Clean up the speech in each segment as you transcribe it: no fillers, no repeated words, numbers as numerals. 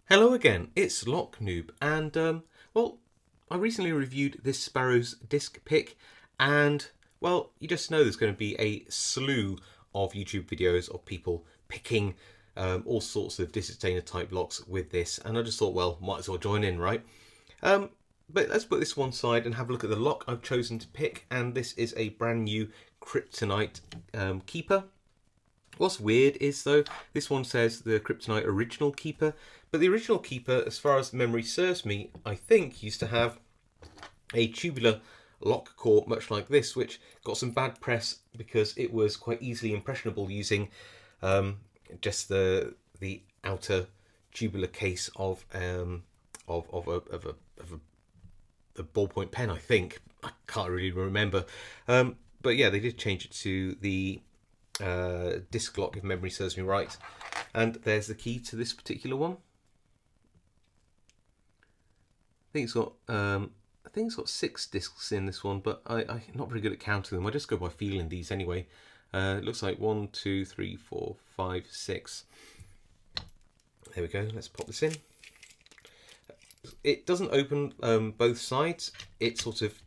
Hello again, it's Noob, and well, I recently reviewed this Sparrows Disc Pick, and well, you just know there's going to be a slew of YouTube videos of people picking all sorts of disc type locks with this, and I just thought, well, might as well join in, right? Um, but let's put this one side and have a look at the lock I've chosen to pick, and this is a brand new Kryptonite Keeper. What's weird is, though, this one says the Kryptonite Original Keeper, but the Original Keeper, as far as memory serves me, I think used to have a tubular lock core much like this, which got some bad press because it was quite easily impressionable using just the outer tubular case of a ballpoint pen. I think I can't really remember, but yeah, they did change it to the disc lock if memory serves me right, and there's the key to this particular one. I think it's got 6 discs in this one, but I'm not very good at counting them. I just go by feeling these anyway. It looks like 1, 2, 3, 4, 5, 6. There we go. Let's pop this in. It doesn't open both sides. It sort of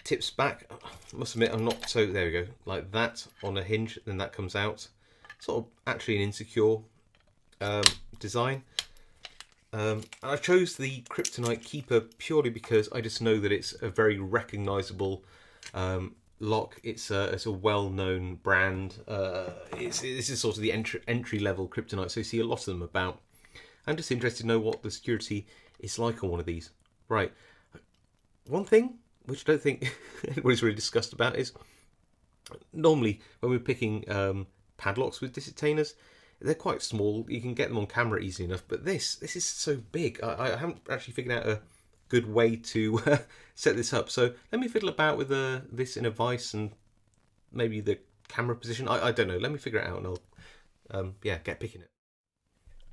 tips back. I must admit, I'm not so. There we go, like that on a hinge. Then that comes out. Sort of actually an insecure design. I chose the Kryptonite Keeper purely because I just know that it's a very recognisable lock. It's a well-known brand. This is sort of the entry level Kryptonite, so you see a lot of them about. I'm just interested to know what the security is like on one of these. Right. One thing which I don't think anybody's really discussed about is normally when we're picking padlocks with disctainers, they're quite small. You can get them on camera easily enough, but this is so big. I haven't actually figured out a good way to set this up. So let me fiddle about with this in a vise and maybe the camera position. I don't know. Let me figure it out, and I'll get picking it.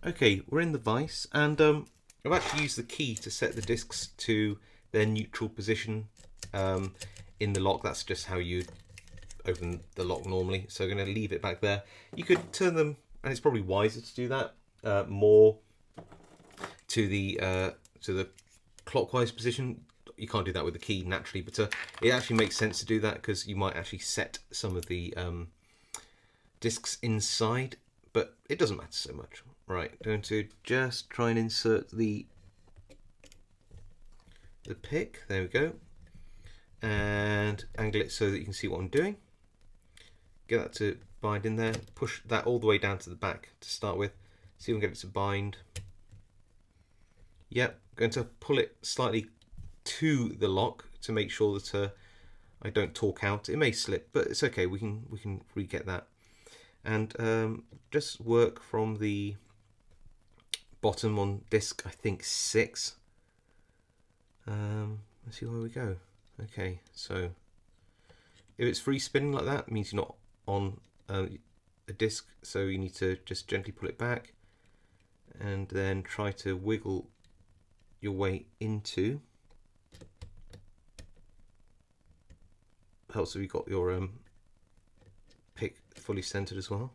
Okay, we're in the vise, and I've actually used the key to set the discs to their neutral position in the lock. That's just how you open the lock normally. So I'm going to leave it back there. You could turn them, and it's probably wiser to do that more to the clockwise position. You can't do that with the key naturally, but it actually makes sense to do that because you might actually set some of the discs inside, but it doesn't matter so much. Right, going to just try and insert the pick. There we go, and angle it so that you can see what I'm doing. Get that to bind in there. Push that all the way down to the back to start with. See if we can get it to bind. Yep, going to pull it slightly to the lock to make sure that I don't torque out. It may slip, but it's okay. We can re-get that, and just work from the bottom on disc, I think 6. Let's see where we go. Okay, so if it's free spinning like that, it means you're not on a disc, so you need to just gently pull it back and then try to wiggle your way into. Helps if you've got your pick fully centered as well.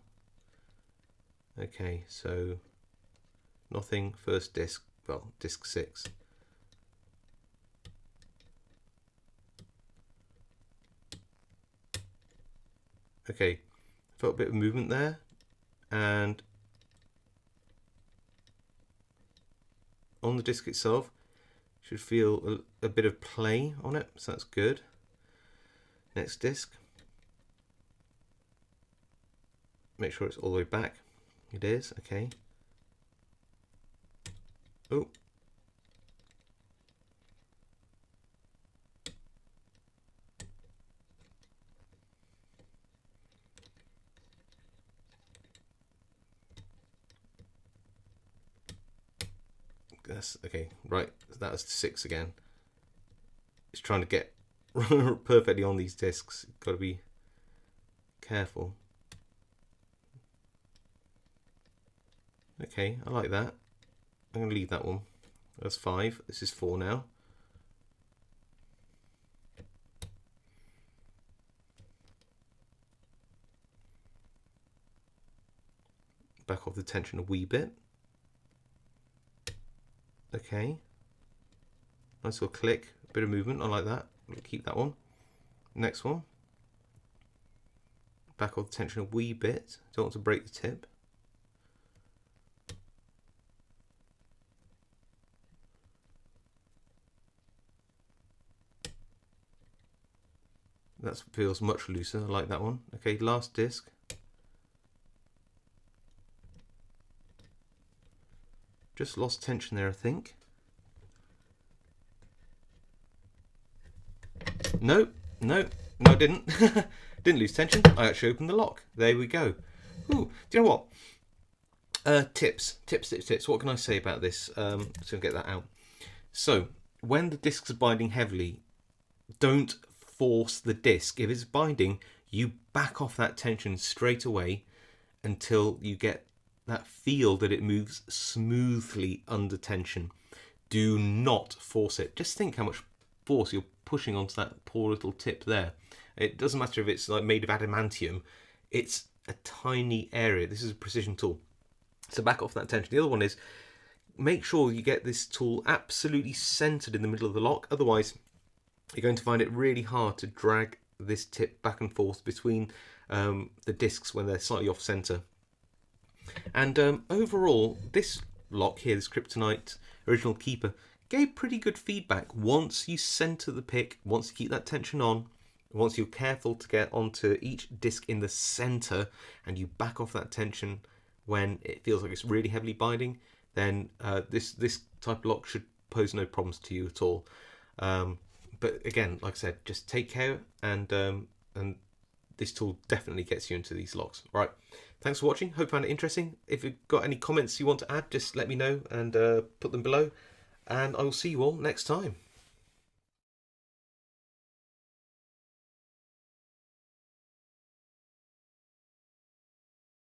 Okay, so nothing, first disc, well, disc 6. Okay, felt a bit of movement there, and on the disc itself should feel a bit of play on it, so that's good. Next disc, make sure it's all the way back. It is, okay. Oh, that's okay. Right, that was 6 again. It's trying to get perfectly on these discs. You've got to be careful. Okay, I like that. I'm going to leave that one. That's 5. This is 4 now. Back off the tension a wee bit. Okay. Nice little click, a bit of movement. I like that. We'll keep that one. Next one. Back off the tension a wee bit. Don't want to break the tip. That feels much looser. I like that one. Okay, last disc. Just lost tension there, I think. No, no, no, I didn't. Didn't lose tension. I actually opened the lock. There we go. Ooh, do you know what? Tips. What can I say about this? So get that out. So, when the discs are binding heavily, don't force the disc. If it's binding, you back off that tension straight away until you get that feel that it moves smoothly under tension. Do not force it. Just think how much force you're pushing onto that poor little tip there. It doesn't matter if it's like made of adamantium. It's a tiny area. This is a precision tool. So back off that tension. The other one is make sure you get this tool absolutely centered in the middle of the lock. Otherwise, you're going to find it really hard to drag this tip back and forth between the discs when they're slightly off center. And overall, this lock here, this Kryptonite Original Keeper, gave pretty good feedback. Once you center the pick, once you keep that tension on, once you're careful to get onto each disc in the center and you back off that tension when it feels like it's really heavily binding, then this type of lock should pose no problems to you at all. But again, like I said, just take care, and this tool definitely gets you into these locks. Right, thanks for watching. Hope you found it interesting. If you've got any comments you want to add, just let me know and put them below. And I will see you all next time.